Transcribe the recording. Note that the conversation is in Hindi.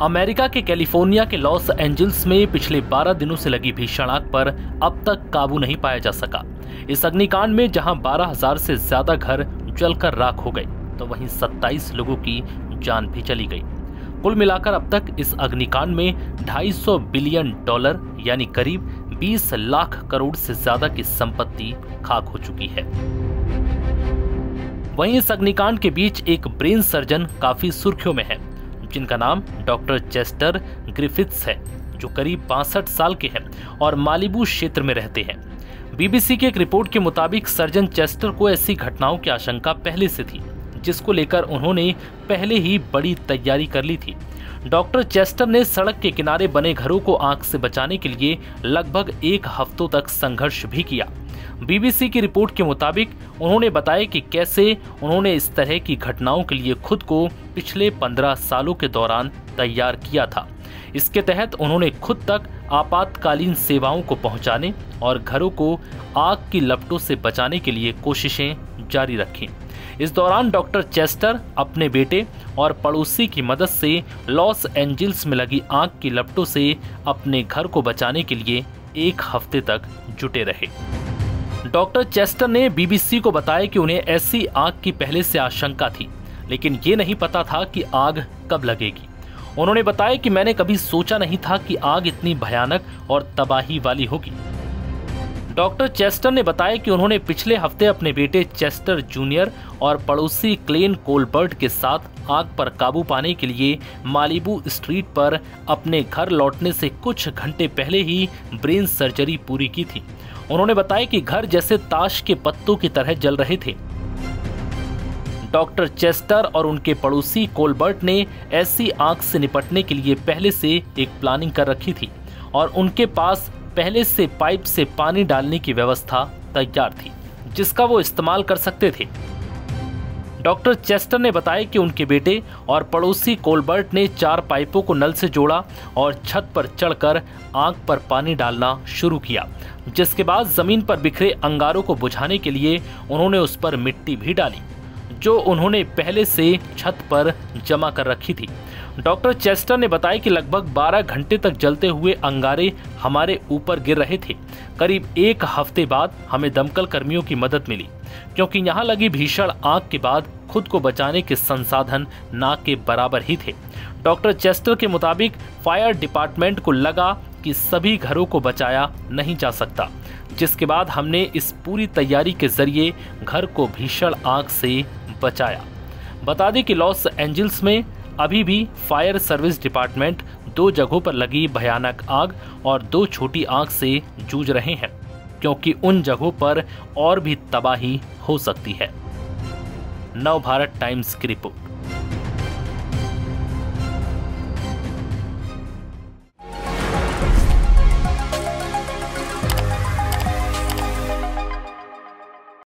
अमेरिका के कैलिफोर्निया के लॉस एंजल्स में पिछले 12 दिनों से लगी भीषण आग पर अब तक काबू नहीं पाया जा सका। इस अग्निकांड में जहां 12,000 से ज्यादा घर जलकर राख हो गए, तो वहीं 27 लोगों की जान भी चली गई। कुल मिलाकर अब तक इस अग्निकांड में $250 बिलियन यानी करीब 20 लाख करोड़ से ज्यादा की संपत्ति खाक हो चुकी है। वहीं इस अग्निकांड के बीच एक ब्रेन सर्जन काफी सुर्खियों में है, जिनका नाम डॉक्टर चेस्टर ग्रिफिथ्स है, जो करीब 62 साल के हैं और मालिबू क्षेत्र में रहते हैं। बीबीसी की एक रिपोर्ट के मुताबिक सर्जन चेस्टर को ऐसी घटनाओं की आशंका पहले से थी, जिसको लेकर उन्होंने पहले ही बड़ी तैयारी कर ली थी। डॉक्टर चेस्टर ने सड़क के किनारे बने घरों को आग से बचाने के लिए लगभग 1 हफ्तों तक संघर्ष भी किया। बीबीसी की रिपोर्ट के मुताबिक उन्होंने बताया कि कैसे उन्होंने इस तरह की घटनाओं के लिए खुद को पिछले 15 सालों के दौरान तैयार किया था। इसके तहत उन्होंने खुद तक आपातकालीन सेवाओं को पहुंचाने और घरों को आग की लपटों से बचाने के लिए कोशिशें जारी रखीं। इस दौरान डॉक्टर चेस्टर अपने बेटे और पड़ोसी की मदद से लॉस एंजल्स में लगी आग की लपटों से अपने घर को बचाने के लिए 1 हफ्ते तक जुटे रहे। डॉक्टर चेस्टर ने बीबीसी को बताया कि उन्हें ऐसी आग की पहले से आशंका थी, लेकिन ये नहीं पता था कि आग कब लगेगी। उन्होंने बताया कि मैंने कभी सोचा नहीं था कि आग इतनी भयानक और तबाही वाली होगी। डॉक्टर चेस्टर ने बताया कि उन्होंने पिछले हफ्ते अपने बेटे चेस्टर जूनियर और पड़ोसी क्लेन कोलबर्ट के साथ आग पर काबू पाने के लिए मालिबू स्ट्रीट पर अपने घर लौटने से कुछ घंटे पहले ही ब्रेन सर्जरी पूरी की थी। उन्होंने बताया कि घर जैसे ताश के पत्तों की तरह जल रहे थे। डॉक्टर चेस्टर और उनके पड़ोसी कोलबर्ट ने ऐसी आग से निपटने के लिए पहले से एक प्लानिंग कर रखी थी और उनके पास पहले से पाइप से पानी डालने की व्यवस्था तैयार थी, जिसका वो इस्तेमाल कर सकते थे। डॉक्टर चेस्टर ने बताया कि उनके बेटे और पड़ोसी कोलबर्ट ने 4 पाइपों को नल से जोड़ा और छत पर चढ़कर आग पर पानी डालना शुरू किया, जिसके बाद जमीन पर बिखरे अंगारों को बुझाने के लिए उन्होंने उस पर मिट्टी भी डाली, जो उन्होंने पहले से छत पर जमा कर रखी थी। डॉक्टर चेस्टर ने बताया कि लगभग 12 घंटे तक जलते हुए अंगारे हमारे ऊपर गिर रहे थे। करीब 1 हफ्ते बाद हमें दमकल कर्मियों की मदद मिली, क्योंकि यहाँ लगी भीषण आग के बाद खुद को बचाने के संसाधन ना के बराबर ही थे। डॉक्टर चेस्टर के मुताबिक फायर डिपार्टमेंट को लगा कि सभी घरों को बचाया नहीं जा सकता, जिसके बाद हमने इस पूरी तैयारी के जरिए घर को भीषण आग से बचाया। बता दें कि लॉस एंजल्स में अभी भी फायर सर्विस डिपार्टमेंट 2 जगहों पर लगी भयानक आग और 2 छोटी आग से जूझ रहे हैं, क्योंकि उन जगहों पर और भी तबाही हो सकती है। नवभारत टाइम्स की रिपोर्ट।